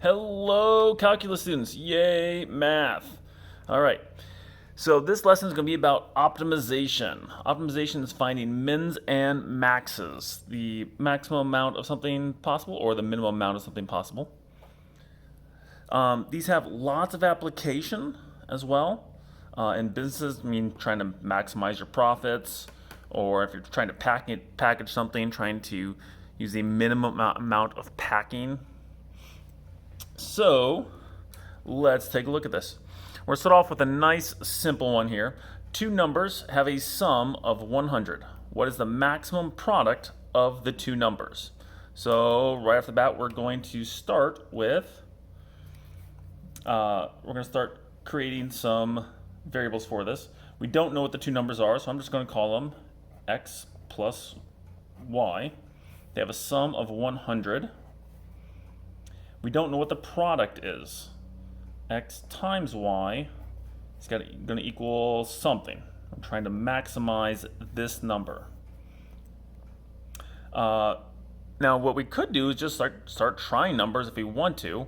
Hello, calculus students. Yay, math. All right. So this lesson is going to be about optimization. Optimization is finding mins and maxes, the maximum amount of something possible or the minimum amount of something possible. These have lots of application as well. In businesses, I mean, trying to maximize your profits, or if you're trying to package something, trying to use the minimum amount of packing. So let's take a look at this. We're going to start off with a nice simple one here. Two numbers have a sum of 100. What is the maximum product of the two numbers? So right off the bat, we're going to start with, creating some variables for this. We don't know what the two numbers are, so I'm just going to call them x plus y. They have a sum of 100. We don't know what the product is. X times y is going to equal something. I'm trying to maximize this number. Now what we could do is just start trying numbers if we want to.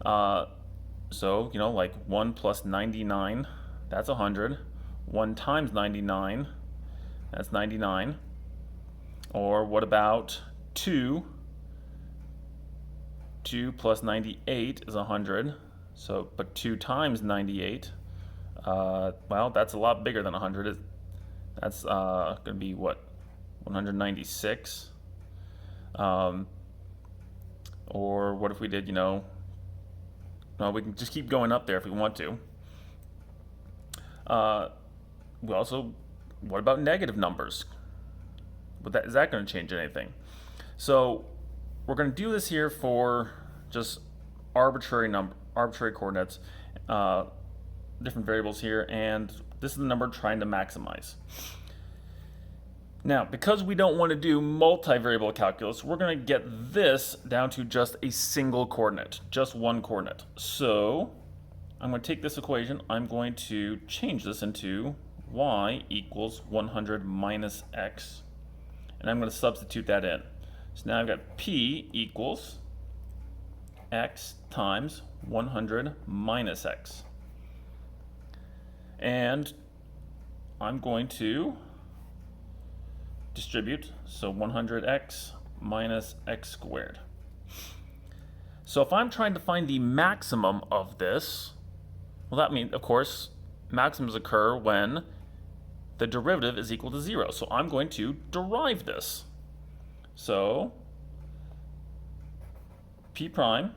So, like 1 plus 99, that's 100. 1 times 99, that's 99. Or what about 2? 2 plus 98 is 100. So, but 2 times 98, well, that's a lot bigger than 100. That's going to be what, 196? Or what if we did, well, we can just keep going up there if we want to. What about negative numbers? Is that going to change anything? So we're going to do this here for just arbitrary coordinates, different variables here, and this is the number trying to maximize. Now, because we don't want to do multivariable calculus, we're going to get this down to just a single coordinate, just one coordinate. So I'm going to take this equation, I'm going to change this into y equals 100 minus x, and I'm going to substitute that in. So now I've got p equals x times 100 minus x. And I'm going to distribute, so 100x minus x squared. So if I'm trying to find the maximum of this, well, that means, of course, maximums occur when the derivative is equal to 0. So I'm going to derive this. So p prime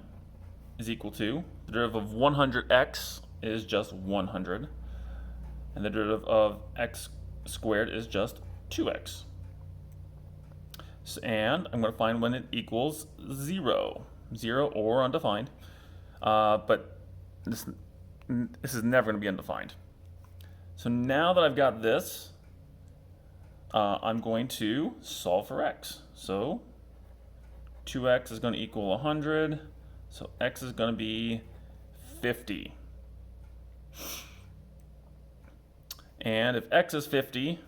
is equal to, the derivative of 100x is just 100, and the derivative of x squared is just 2x. And I'm going to find when it equals 0 or undefined, but this is never going to be undefined. So now that I've got this, I'm going to solve for x. So 2x is going to equal 100, so x is going to be 50. And if x is 50,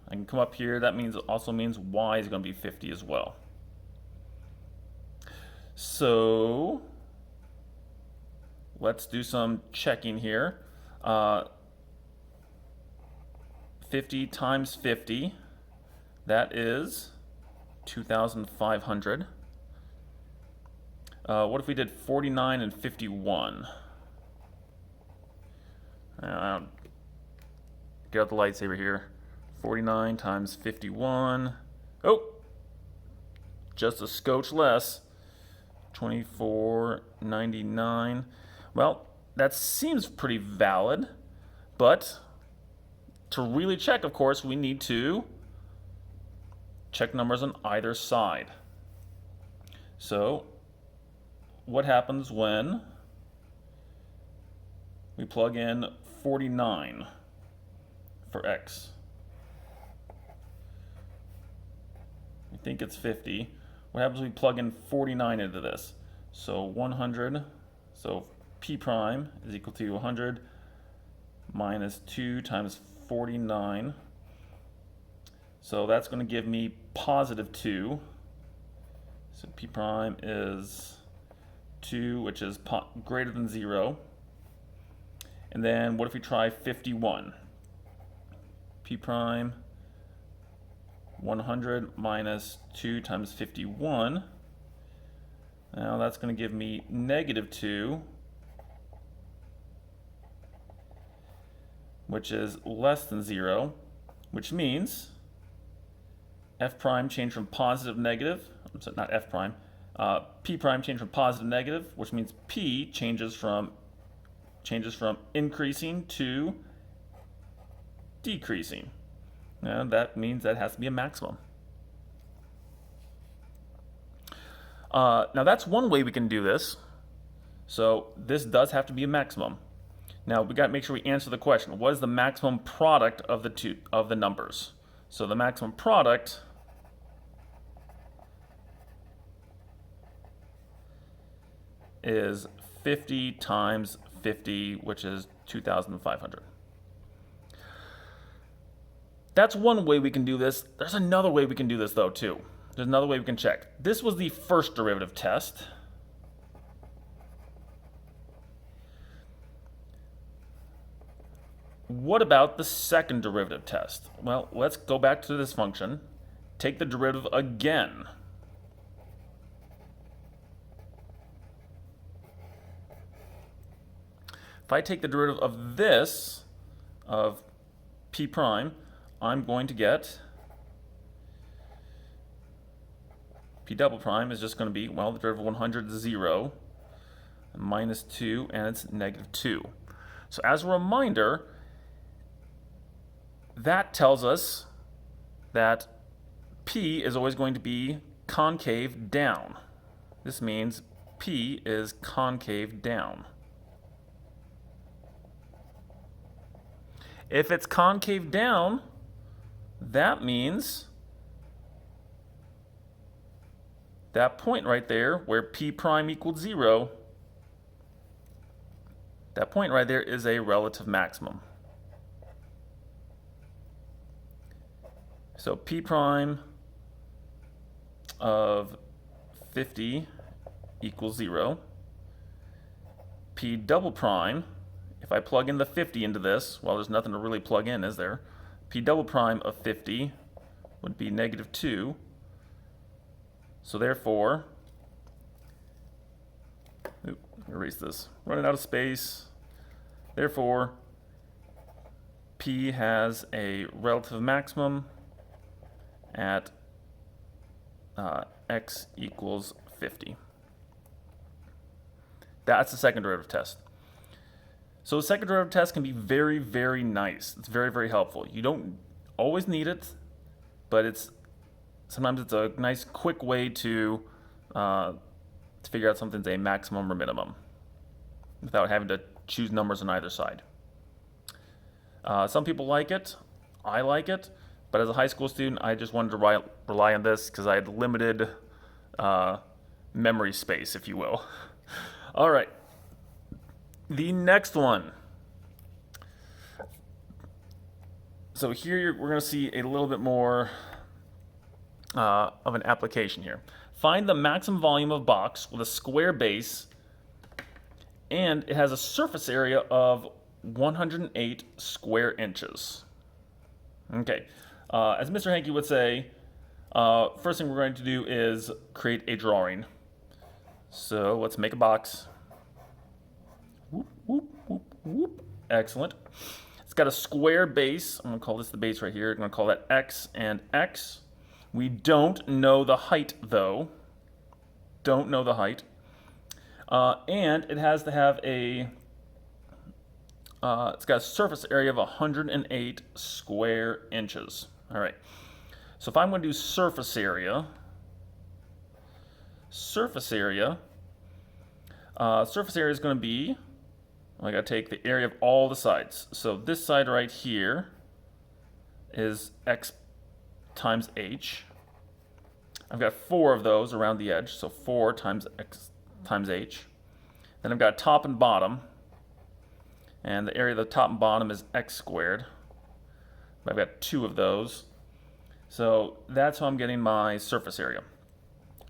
I can come up here, that also means y is going to be 50 as well. So let's do some checking here. 50 times 50, that is 2,500. What if we did 49 and 51? Get out the lightsaber here. 49 times 51. Oh, just a scotch less. 24.99. Well, that seems pretty valid, but to really check, of course, we need to check numbers on either side. So what happens when we plug in 49 for x? We think it's 50. What happens when we plug in 49 into this? So 100, so p prime is equal to 100 minus 2 times 49. So that's going to give me positive 2. So p prime is 2, which is greater than 0. And then what if we try 51? P prime 100 minus 2 times 51. Now that's going to give me negative 2, which is less than 0, which means f prime changed from positive to negative. I'm sorry, not f prime. P prime changed from positive to negative, which means P changes from increasing to decreasing. And that means that has to be a maximum. Now that's one way we can do this. So this does have to be a maximum. Now we got to make sure we answer the question: what is the maximum product of the numbers? So the maximum product is 50 times 50, which is 2,500. That's one way we can do this. There's another way we can do this though too. There's another way we can check. This was the first derivative test. What about the second derivative test? Well, let's go back to this function, take the derivative again. If I take the derivative of this, of p prime, I'm going to get p double prime is just going to be, well, the derivative of 100 is 0, minus 2, and it's negative 2. So as a reminder, that tells us that p is always going to be concave down. This means p is concave down. If it's concave down, that means that point right there where p prime equals 0, that point right there is a relative maximum. So p prime of 50 equals 0. P double prime, if I plug in the 50 into this, well, there's nothing to really plug in, is there? P double prime of 50 would be negative 2. So therefore, erase this, running out of space. Therefore, P has a relative maximum at x equals 50. That's the second derivative test. So the second derivative test can be very, very nice. It's very, very helpful. You don't always need it, but sometimes it's a nice, quick way to figure out something's a maximum or minimum without having to choose numbers on either side. Some people like it. I like it. But as a high school student, I just wanted to rely on this because I had limited memory space, if you will. All right. The next one. So here we're going to see a little bit more of an application here. Find the maximum volume of box with a square base, and it has a surface area of 108 square inches. Okay. As Mr. Hankey would say, first thing we're going to do is create a drawing. So let's make a box. Whoop, whoop, whoop, whoop. Excellent. It's got a square base. I'm going to call this the base right here. I'm going to call that x and x. We don't know the height, though. Don't know the height. And it has to have it's got a surface area of 108 square inches. All right. So if I'm going to do surface area is going to be, I got to take the area of all the sides. So this side right here is x times h. I've got 4 of those around the edge, so 4 times x times h. Then I've got top and bottom, and the area of the top and bottom is x squared. I've got 2 of those. So that's how I'm getting my surface area.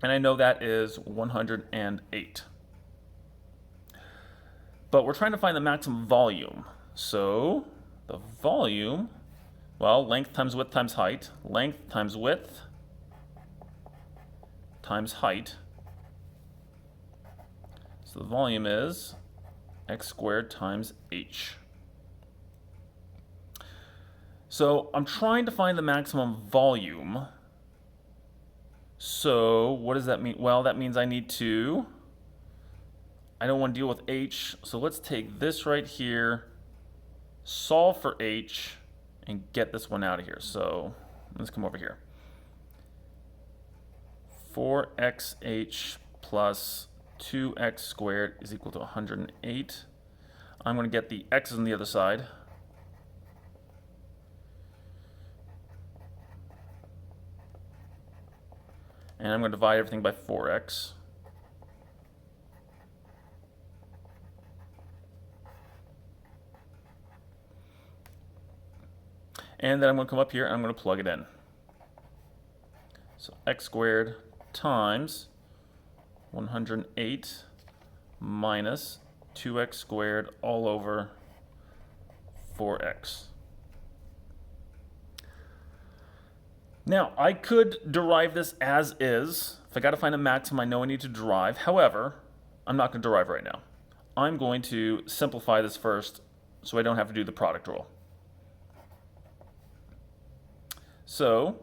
And I know that is 108. but we're trying to find the maximum volume. So the volume, well, length times width times height, length times width times height. So the volume is x squared times h. So I'm trying to find the maximum volume. So what does that mean? Well, that means I don't want to deal with h, so let's take this right here, solve for h, and get this one out of here. So let's come over here. 4xh plus 2x squared is equal to 108. I'm going to get the x's on the other side. And I'm going to divide everything by 4x. And then I'm going to come up here and I'm going to plug it in. So x squared times 108 minus 2x squared all over 4x. Now, I could derive this as is. If I got to find a maximum, I know I need to derive. However, I'm not going to derive right now. I'm going to simplify this first so I don't have to do the product rule. So,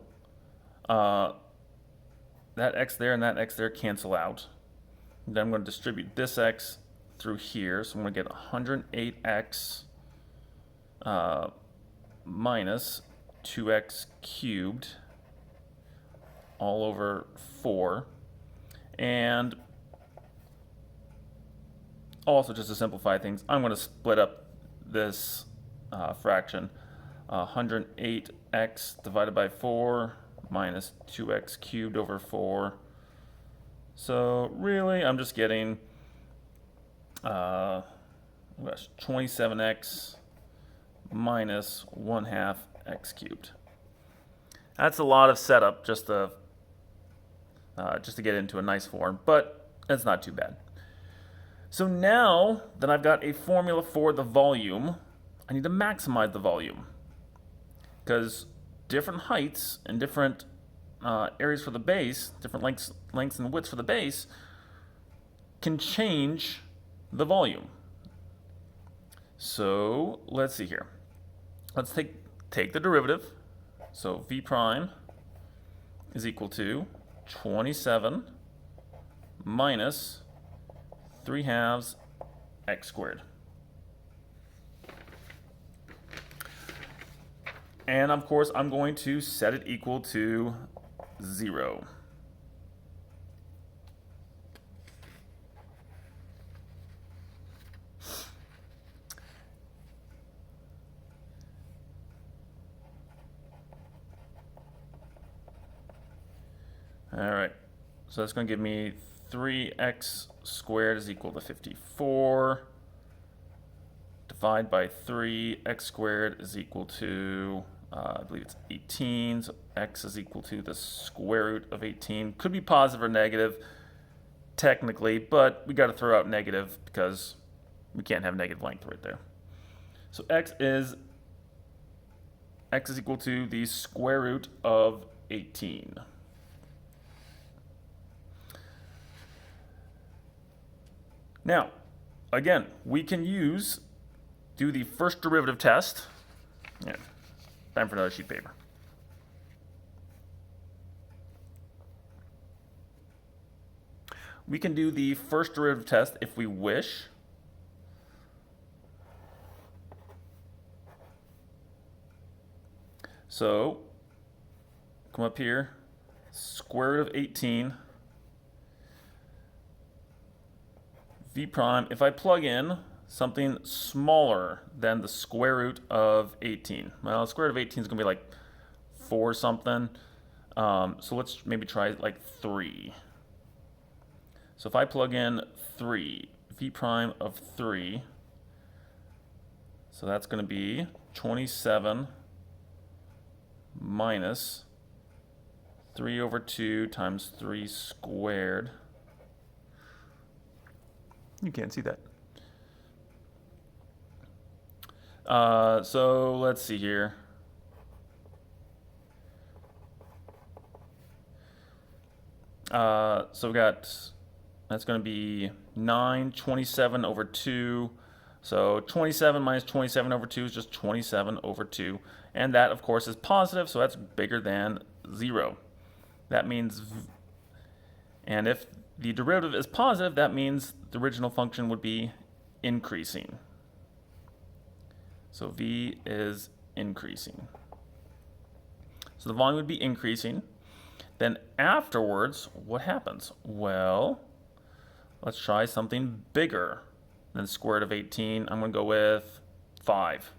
that x there and that x there cancel out. Then I'm going to distribute this x through here. So I'm going to get 108x minus 2x cubed all over 4. And also, just to simplify things, I'm going to split up this fraction. 108x divided by 4 minus 2x cubed over 4. So really, I'm just getting 27x minus 1/2 x cubed. That's a lot of setup just to get into a nice form, but it's not too bad. So now that I've got a formula for the volume, I need to maximize the volume, because different heights and different areas for the base, different lengths and widths for the base, can change the volume. So let's see here. Let's take the derivative. So v prime is equal to 27 minus 3/2 x squared. And of course, I'm going to set it equal to 0. All right, so that's going to give me 3x squared is equal to 54. Divide by 3, x squared is equal to, I believe it's 18, so x is equal to the square root of 18. Could be positive or negative, technically, but we got to throw out negative because we can't have negative length right there. So x is equal to the square root of 18. Now, again, we can do the first derivative test. Yeah, time for another sheet of paper. We can do the first derivative test if we wish. So, come up here, square root of 18. V prime, if I plug in something smaller than the square root of 18. Well, the square root of 18 is going to be like 4 something. So let's maybe try like 3. So if I plug in 3, V prime of 3, so that's going to be 27 minus 3 over 2 times 3 squared. You can't see that. So let's see here. So we got, that's going to be 9, 27 over 2. So 27 minus 27 over 2 is just 27 over 2. And that, of course, is positive, so that's bigger than 0. That means, and if the derivative is positive, that means the original function would be increasing. So v is increasing. So the volume would be increasing. Then afterwards, what happens? Well, let's try something bigger than the square root of 18. I'm going to go with 5.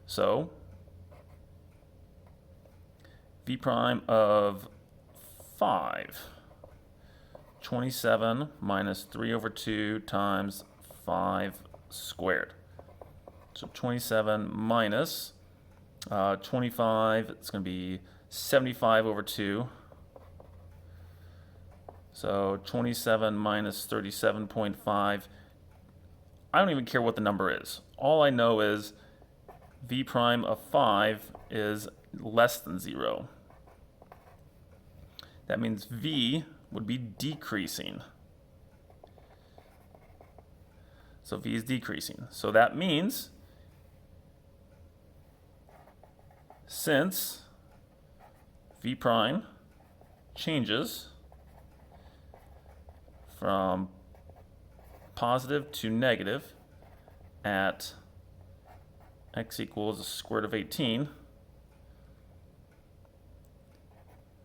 So v prime of 5. 27 minus 3 over 2 times 5 squared. So 27 minus 25, it's going to be 75 over 2. So 27 minus 37.5. I don't even care what the number is. All I know is v prime of 5 is less than 0. That means v would be decreasing. So v is decreasing. So that means since v prime changes from positive to negative at x equals the square root of 18,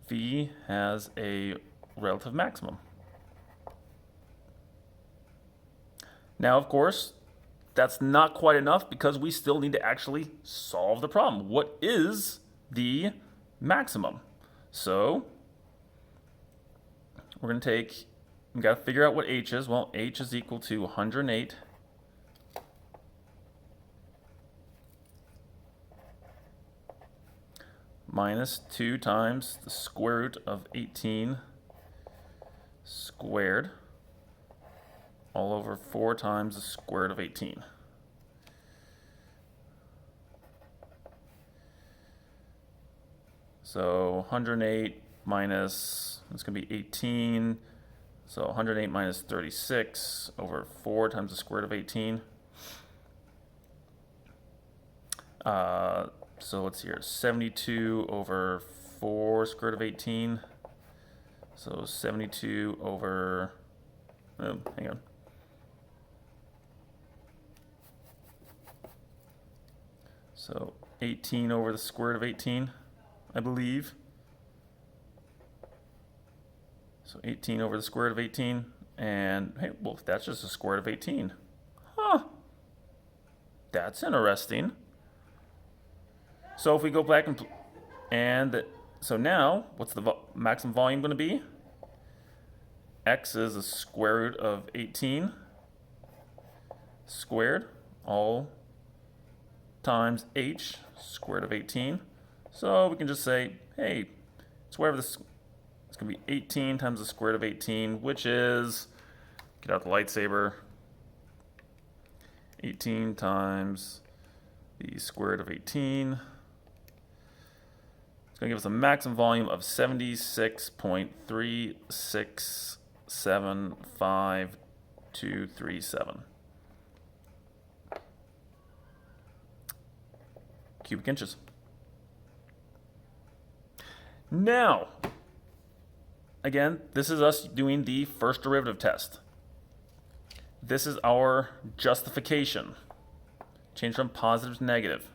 v has a relative maximum. Now, of course, that's not quite enough because we still need to actually solve the problem. What is the maximum? So we're going to take, we got to figure out what h is. Well, h is equal to 108 minus 2 times the square root of 18 squared all over 4 times the square root of 18. So 108 minus, it's going to be 18. So 108 minus 36 over 4 times the square root of 18. So let's see here, 72 over 4 square root of 18. So 72 over, oh, hang on. So 18 over the square root of 18, I believe. So 18 over the square root of 18, and hey, well, that's just the square root of 18. Huh. That's interesting. So if we go back so now, what's the maximum volume going to be? X is the square root of 18 squared, all times h, square root of 18. So we can just say, hey, it's whatever this, it's going to be 18 times the square root of 18, which is, get out the lightsaber, 18 times the square root of 18. It's going to give us a maximum volume of 76.3675237 cubic inches. Now, again, this is us doing the first derivative test. This is our justification. Change from positive to negative.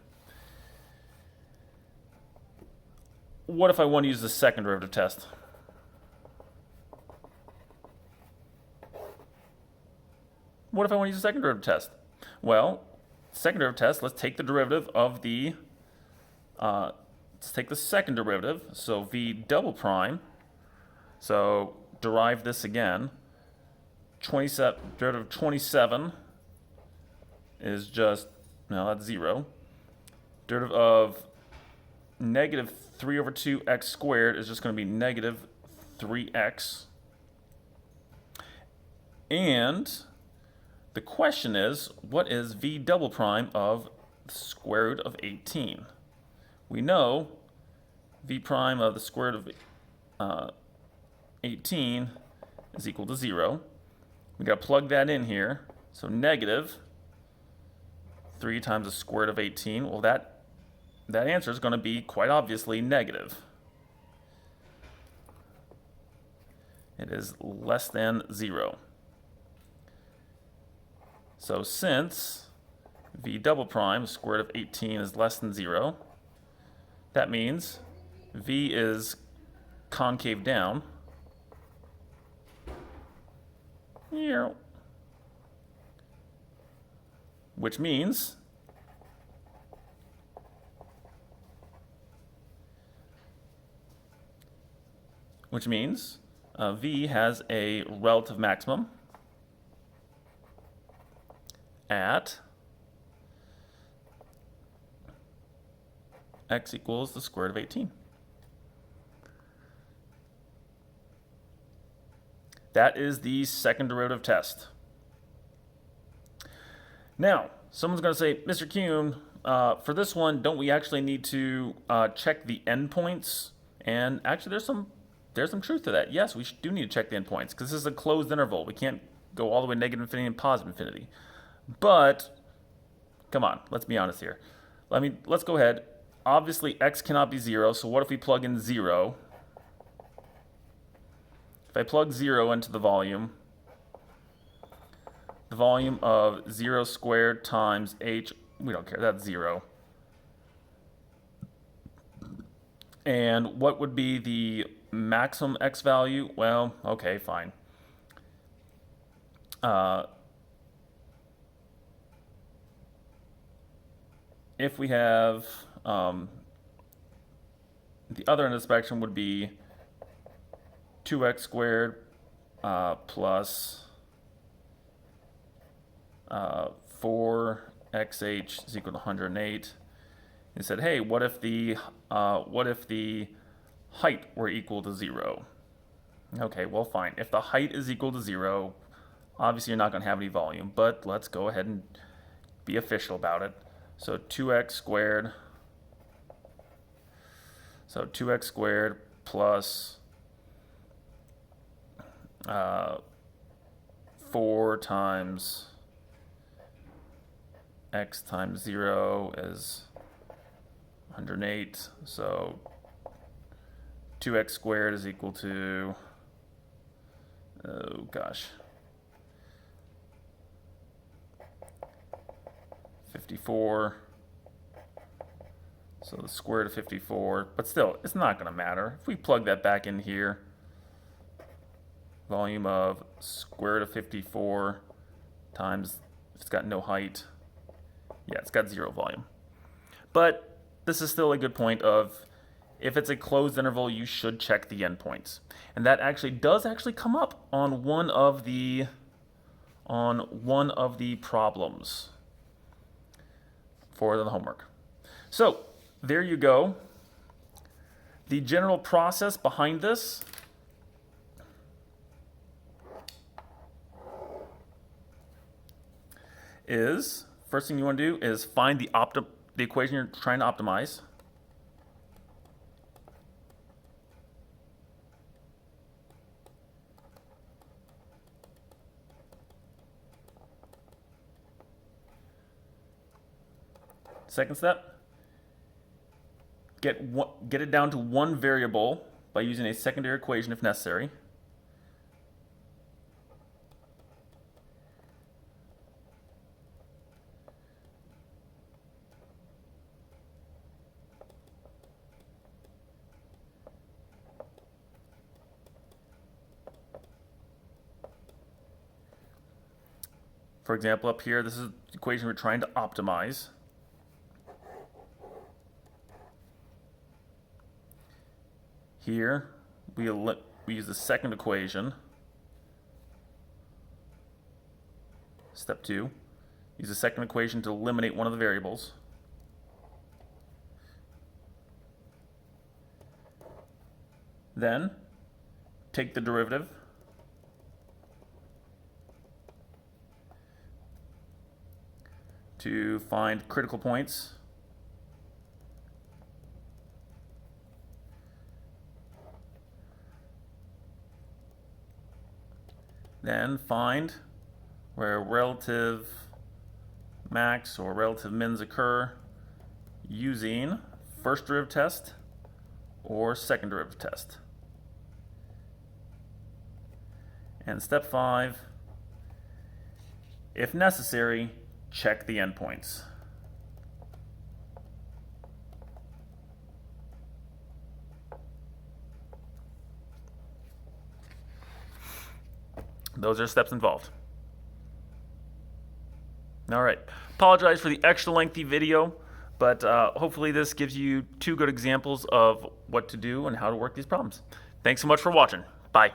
What if I want to use the second derivative test? What if I want to use the second derivative test? Well, second derivative test, let's take the derivative of the, let's take the second derivative, so v double prime. So derive this again. 27, derivative of 27 is just, no, that's 0. Derivative of negative 3 over 2x squared is just going to be negative 3x. And the question is, what is v double prime of the square root of 18. We know v prime of the square root of 18 is equal to 0. We got to plug that in here. So negative 3 times the square root of 18. Well, that answer is going to be quite obviously negative. It is less than 0. So since v double prime, square root of 18, is less than 0, that means v is concave down. Which means v has a relative maximum at x equals the square root of 18. That is the second derivative test. Now, someone's going to say, Mr. Kuhn, for this one, don't we actually need to check the endpoints? And actually, there's some truth to that. Yes, we do need to check the endpoints because this is a closed interval. We can't go all the way negative infinity and positive infinity. But come on, let's be honest here. Let's go ahead. Obviously, x cannot be 0, so what if we plug in 0? If I plug 0 into the volume of 0 squared times h, we don't care, that's 0. And what would be the maximum x value? Well, okay, fine. If we have the other end of the spectrum would be 2x squared plus 4xh is equal to 108. He said, hey, what if the height were equal to 0? Okay, well, fine. If the height is equal to 0, obviously you're not going to have any volume, but let's go ahead and be official about it. So 2x squared. So 2x squared plus 4 times x times 0 is 108. So 2x squared is equal to, oh gosh, 54. So the square root of 54, but still, it's not going to matter. If we plug that back in here, volume of square root of 54 times, if it's got no height, yeah, it's got 0 volume. But this is still a good point of, if it's a closed interval, you should check the endpoints. And that actually does come up on one of the problems for the homework. So there you go. The general process behind this is, first thing you want to do is find the equation you're trying to optimize. Second step, get it down to one variable by using a secondary equation if necessary. For example, up here, this is the equation we're trying to optimize. Here, we use the second equation. Step 2, use the second equation to eliminate one of the variables. Then, take the derivative. to find critical points. Then find where relative max or relative mins occur using first derivative test or second derivative test. And step 5, if necessary, check the endpoints. Those are steps involved. All right, apologize for the extra lengthy video, but hopefully this gives you 2 good examples of what to do and how to work these problems. Thanks so much for watching. Bye.